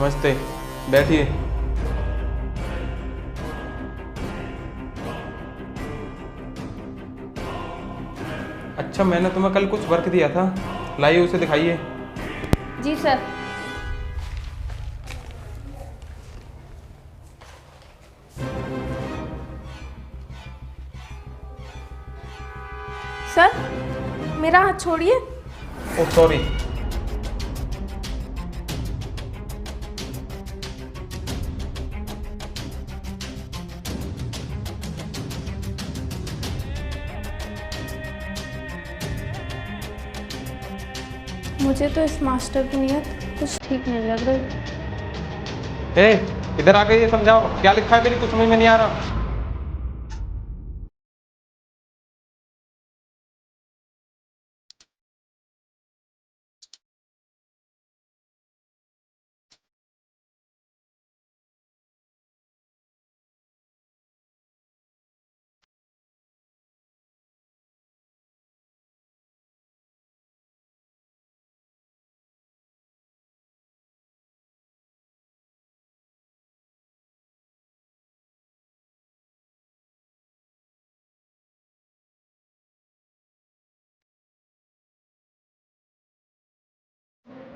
नमस्ते, बैठिए। अच्छा, मैंने तुम्हें कल कुछ वर्क दिया था, लाइए उसे दिखाइए। जी सर। सर, मेरा हाथ छोड़िए। Oh sorry. मुझे तो इस मास्टर की नीयत कुछ ठीक नहीं लग रही। ए, इधर आके ये समझाओ क्या लिखा है, मेरी कुछ समझ में नहीं आ रहा।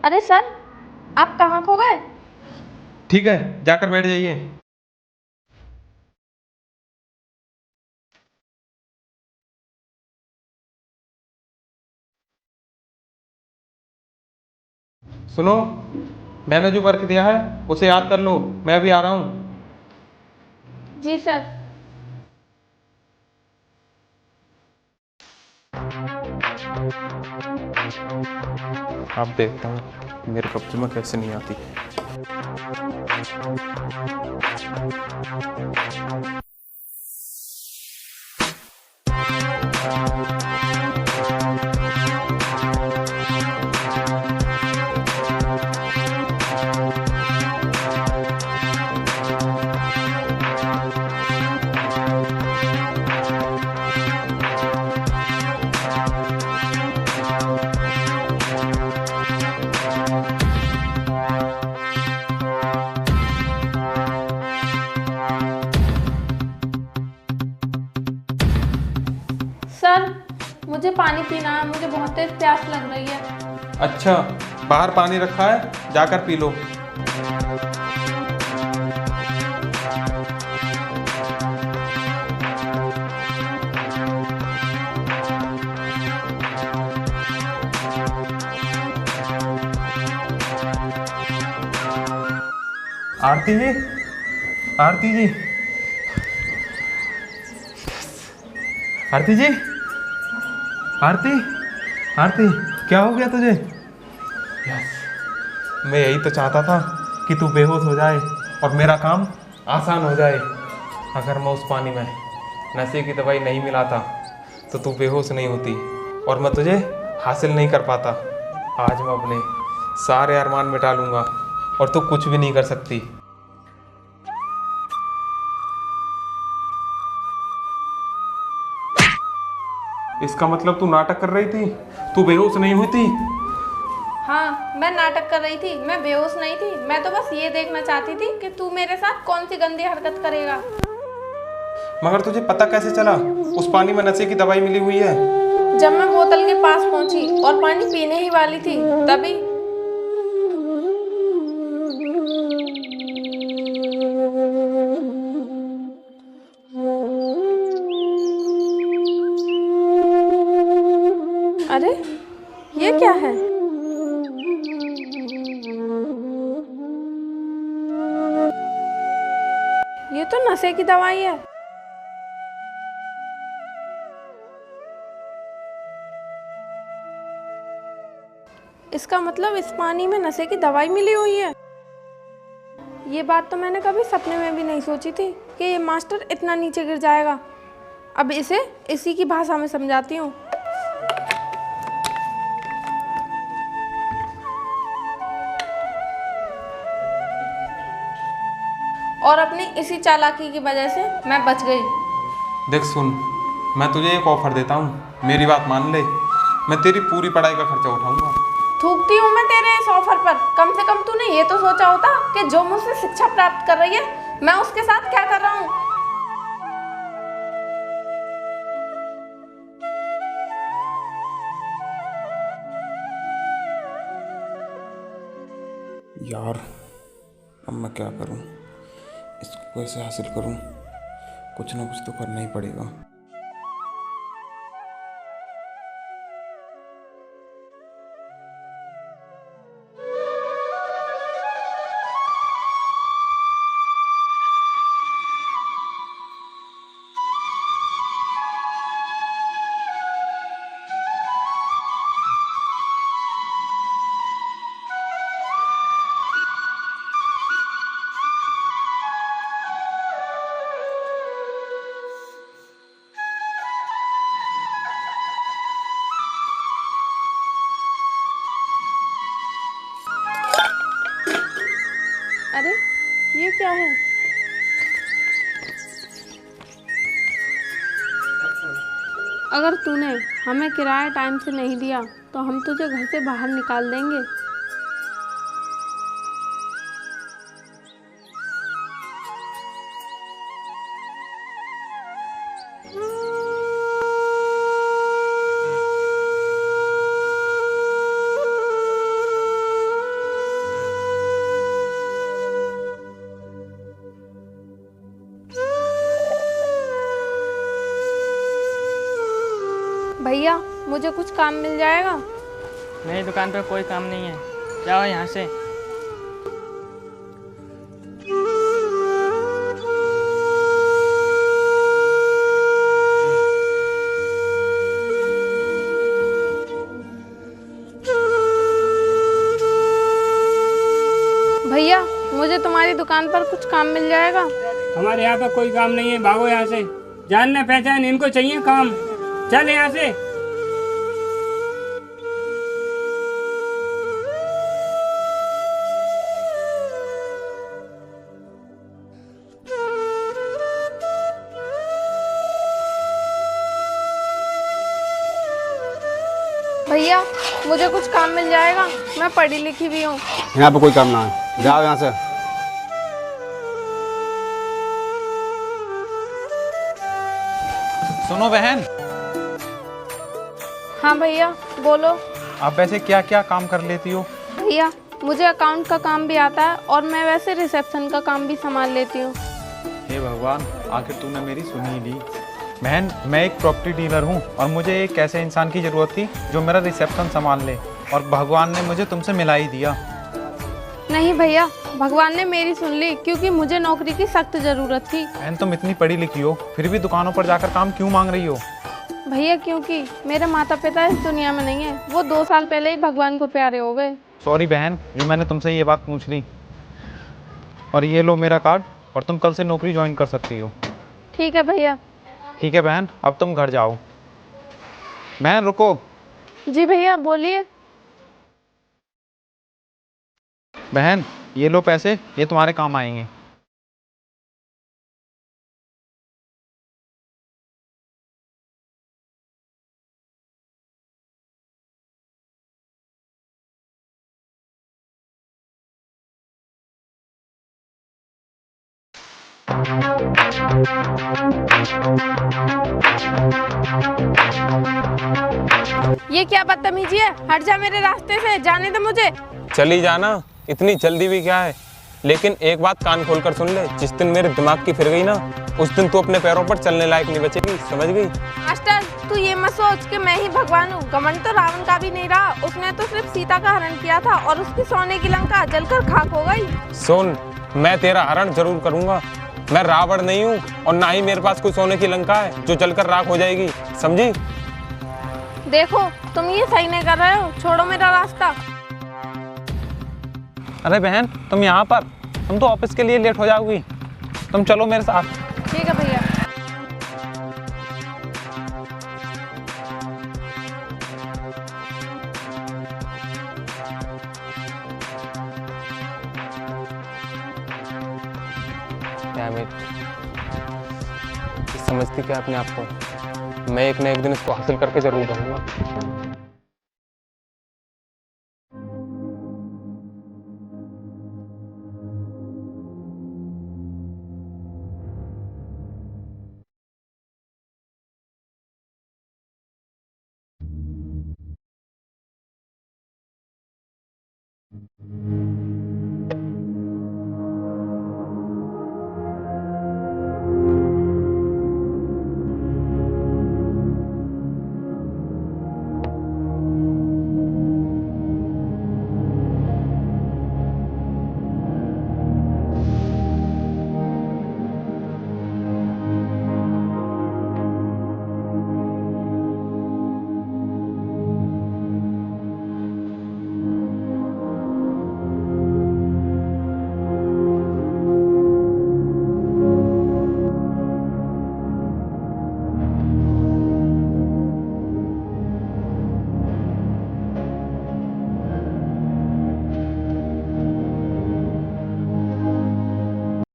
अरे सर, आप कहाँ खो गए? ठीक है, जाकर बैठ जाइए। सुनो, मैंने जो वर्क दिया है उसे याद कर लो, मैं अभी आ रहा हूँ। जी सर। आप देखता हूँ मेरे कब्जे में कैसे नहीं आती। सर, मुझे पानी पीना है, मुझे बहुत तेज प्यास लग रही है। अच्छा, बाहर पानी रखा है, जाकर पी लो। आरती जी, आरती जी, आरती जी, आरती, आरती, क्या हो गया तुझे? यस, मैं यही तो चाहता था कि तू बेहोश हो जाए और मेरा काम आसान हो जाए। अगर मैं उस पानी में नशे की दवाई नहीं मिलाता तो तू बेहोश नहीं होती और मैं तुझे हासिल नहीं कर पाता। आज मैं अपने सारे अरमान मिटा लूँगा और तू कुछ भी नहीं कर सकती। इसका मतलब तू नाटक कर रही थी, तू बेहोश नहीं हुई थी। हाँ, मैं नाटक कर रही थी, मैं बेहोश नहीं थी। मैं तो बस ये देखना चाहती थी कि तू मेरे साथ कौन सी गंदी हरकत करेगा। मगर तुझे पता कैसे चला उस पानी में नशे की दवाई मिली हुई है? जब मैं बोतल के पास पहुंची और पानी पीने ही वाली थी, तभी। अरे, ये क्या है? ये तो नशे की दवाई है। इसका मतलब इस पानी में नशे की दवाई मिली हुई है। ये बात तो मैंने कभी सपने में भी नहीं सोची थी कि ये मास्टर इतना नीचे गिर जाएगा। अब इसे इसी की भाषा में समझाती हूँ। और अपनी इसी चालाकी की वजह से मैं बच गई। देख सुन, मैं तुझे एक ऑफर देता हूँ, मेरी बात मान ले। मैं तेरी पूरी पढ़ाई का खर्चा उठाऊंगा थूकती हूँ मैं तेरे इस ऑफर पर। कम से कम तूने ये तो सोचा होता कि जो मुझसे शिक्षा प्राप्त कर रही है मैं उसके साथ क्या कर रहा हूँ। यार अब मैं क्या करूं, इसको कैसे हासिल करूं? कुछ ना कुछ तो करना ही पड़ेगा। अरे ये क्या है? अगर तूने हमें किराया टाइम से नहीं दिया तो हम तुझे घर से बाहर निकाल देंगे। भैया मुझे कुछ काम मिल जाएगा? मेरी दुकान पर कोई काम नहीं है, जाओ यहाँ से। भैया मुझे तुम्हारी दुकान पर कुछ काम मिल जाएगा? हमारे यहाँ पर कोई काम नहीं है, भागो यहाँ से। जान न पहचान, इनको चाहिए काम। चल यहाँ से। भैया मुझे कुछ काम मिल जाएगा, मैं पढ़ी लिखी भी हूँ। यहाँ पे कोई काम ना है, जाओ यहाँ से। सुनो बहन, हाँ भैया बोलो। आप वैसे क्या क्या काम कर लेती हो? भैया मुझे अकाउंट का काम भी आता है और मैं वैसे रिसेप्शन का काम भी संभाल लेती हूँ। हे भगवान, आखिर तूने मेरी सुनी ही ली। बहन, मैं एक प्रॉपर्टी डीलर हूँ और मुझे एक ऐसे इंसान की ज़रूरत थी जो मेरा रिसेप्शन संभाल ले, और भगवान ने मुझे तुमसे मिला ही दिया। नहीं भैया, भगवान ने मेरी सुन ली, क्योंकि मुझे नौकरी की सख्त ज़रूरत थी। बहन, तुम इतनी पढ़ी लिखी हो फिर भी दुकानों पर जाकर काम क्यों मांग रही हो? भैया क्योंकि मेरे माता पिता इस दुनिया में नहीं है, वो 2 साल पहले ही भगवान को प्यारे हो गए। सॉरी बहन, जो मैंने तुमसे ये बात पूछ ली। और ये लो मेरा कार्ड, और तुम कल से नौकरी ज्वाइन कर सकती हो। ठीक है भैया। ठीक है बहन, अब तुम घर जाओ। बहन रुको। जी भैया बोलिए। बहन ये लो पैसे, ये तुम्हारे काम आएंगे। ये क्या बदतमीजी है? हट जा मेरे रास्ते से, जाने दे मुझे। चली जाना, इतनी जल्दी भी क्या है। लेकिन एक बात कान खोलकर सुन ले, जिस दिन मेरे दिमाग की फिर गई ना, उस दिन तू अपने पैरों पर चलने लायक नहीं बचेगी, समझ गई? मास्टर तू ये मत सोच कि मैं ही भगवान हूँ। घमंड तो रावण का भी नहीं रहा, उसने तो सिर्फ सीता का हरण किया था और उसकी सोने की लंका जलकर खाक हो गई। सुन, मैं तेरा हरण जरूर करूंगा। मैं रावण नहीं हूँ और ना ही मेरे पास कोई सोने की लंका है जो जलकर राख हो जाएगी, समझी? देखो तुम ये सही नहीं कर रहे हो, छोड़ो मेरा रास्ता। अरे बहन, तुम यहाँ पर, तुम तो ऑफिस के लिए लेट हो जाओगी। तुम चलो मेरे साथ। ठीक है भैया। समझती क्या अपने आप को? मैं एक न एक दिन इसको हासिल करके जरूर रहूंगा।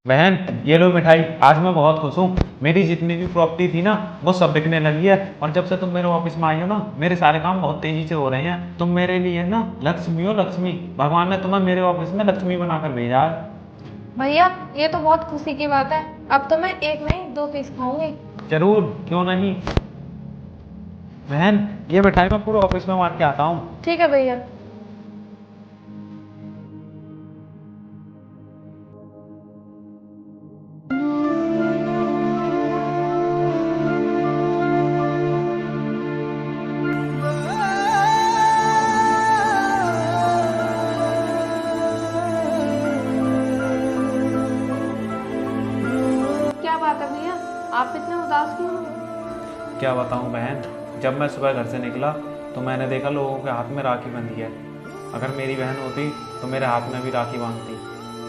बहन ये लो मिठाई। आज मैं बहुत खुश हूँ। मेरी जितनी भी प्रॉपर्टी थी ना वो सब बिकने लगी है, और जब से तुम मेरे ऑफिस में आई हो ना मेरे सारे काम बहुत तेजी से हो रहे हैं। तुम मेरे लिए ना लक्ष्मी हो लक्ष्मी। भगवान ने तुम्हें मेरे ऑफिस में लक्ष्मी बनाकर भेजा है। भैया ये तो बहुत खुशी की बात है। अब तो मैं एक नहीं 2 पीस खाऊंगी। जरूर, क्यों नहीं। बहन ये मिठाई मैं पूरे ऑफिस में मार के आता हूँ। ठीक है भैया। क्या बात है भैया, आप इतने उदास क्यों हो? क्या बताऊँ बहन, जब मैं सुबह घर से निकला तो मैंने देखा लोगों के हाथ में राखी बंधी है। अगर मेरी बहन होती तो मेरे हाथ में भी राखी बांधती।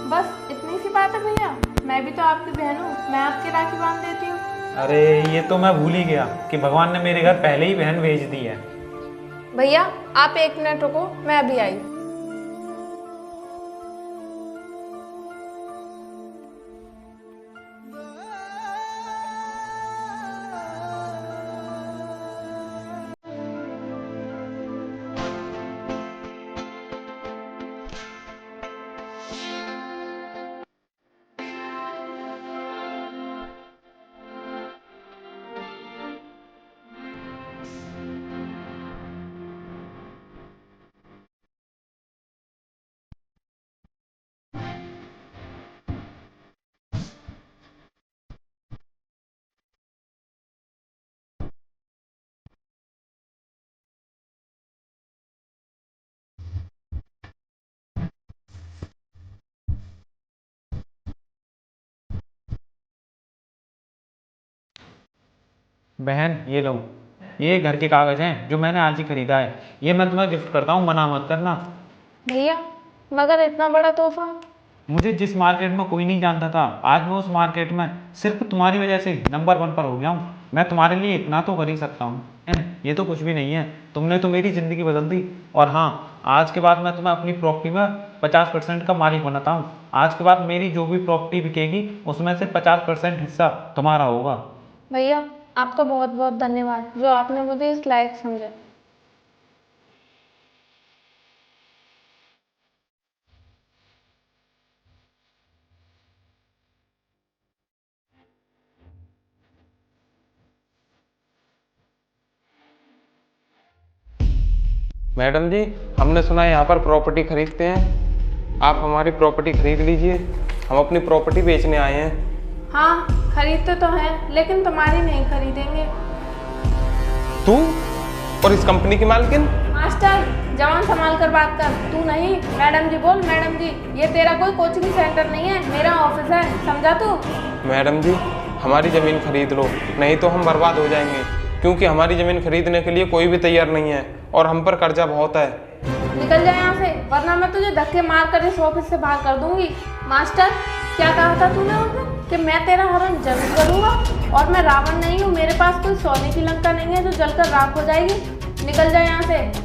बस इतनी सी बात है भैया, मैं भी तो आपकी बहन हूँ, मैं आपकी राखी बांध देती हूँ। अरे ये तो मैं भूल ही गया कि भगवान ने मेरे घर पहले ही बहन भेज दी है। भैया आप 1 मिनट रुको, मैं अभी आई। बहन ये लो, ये घर के कागज हैं जो मैंने आज ही खरीदा है। ये मैं तुम्हें गिफ्ट करता हूँ, मना मत करना। भैया मगर इतना बड़ा तोहफा। मुझे जिस मार्केट में कोई नहीं जानता था, आज मैं उस मार्केट में सिर्फ तुम्हारी वजह से नंबर 1 पर हो गया हूँ। मैं तुम्हारे लिए इतना तो कर ही सकता हूँ। ये तो कुछ भी नहीं है, तुमने तो मेरी ज़िंदगी बदल दी। और हाँ, आज के बाद मैं तुम्हें अपनी प्रॉपर्टी में 50% का मालिक बनाता हूँ। आज के बाद मेरी जो भी प्रॉपर्टी बिकेगी उसमें से 50% हिस्सा तुम्हारा होगा। भैया आपका बहुत बहुत धन्यवाद जो आपने मुझे इस लायक समझा। मैडम जी, हमने सुना है यहाँ पर प्रॉपर्टी खरीदते हैं। आप हमारी प्रॉपर्टी खरीद लीजिए, हम अपनी प्रॉपर्टी बेचने आए हैं। हाँ खरीदते तो हैं, लेकिन तुम्हारी नहीं खरीदेंगे। तू और इस कंपनी की मालकिन? मास्टर जवान संभाल कर बात कर, तू नहीं। मैडम जी बोल। मैडम जी ये तेरा कोई कोचिंग सेंटर नहीं है, मेरा ऑफिस है, समझा तू? मैडम जी हमारी ज़मीन खरीद लो, नहीं तो हम बर्बाद हो जाएंगे, क्योंकि हमारी ज़मीन खरीदने के लिए कोई भी तैयार नहीं है और हम पर कर्जा बहुत है। निकल जाए यहाँ से, वरना मैं तुझे धक्के मार कर इस ऑफिस से बाहर कर दूंगी। मास्टर क्या कहा था तूने उसे कि मैं तेरा हरण जरूर करूँगा? और मैं रावण नहीं हूँ, मेरे पास कोई सोने की लंका नहीं है जो जलकर राख हो जाएगी। निकल जाए यहाँ से।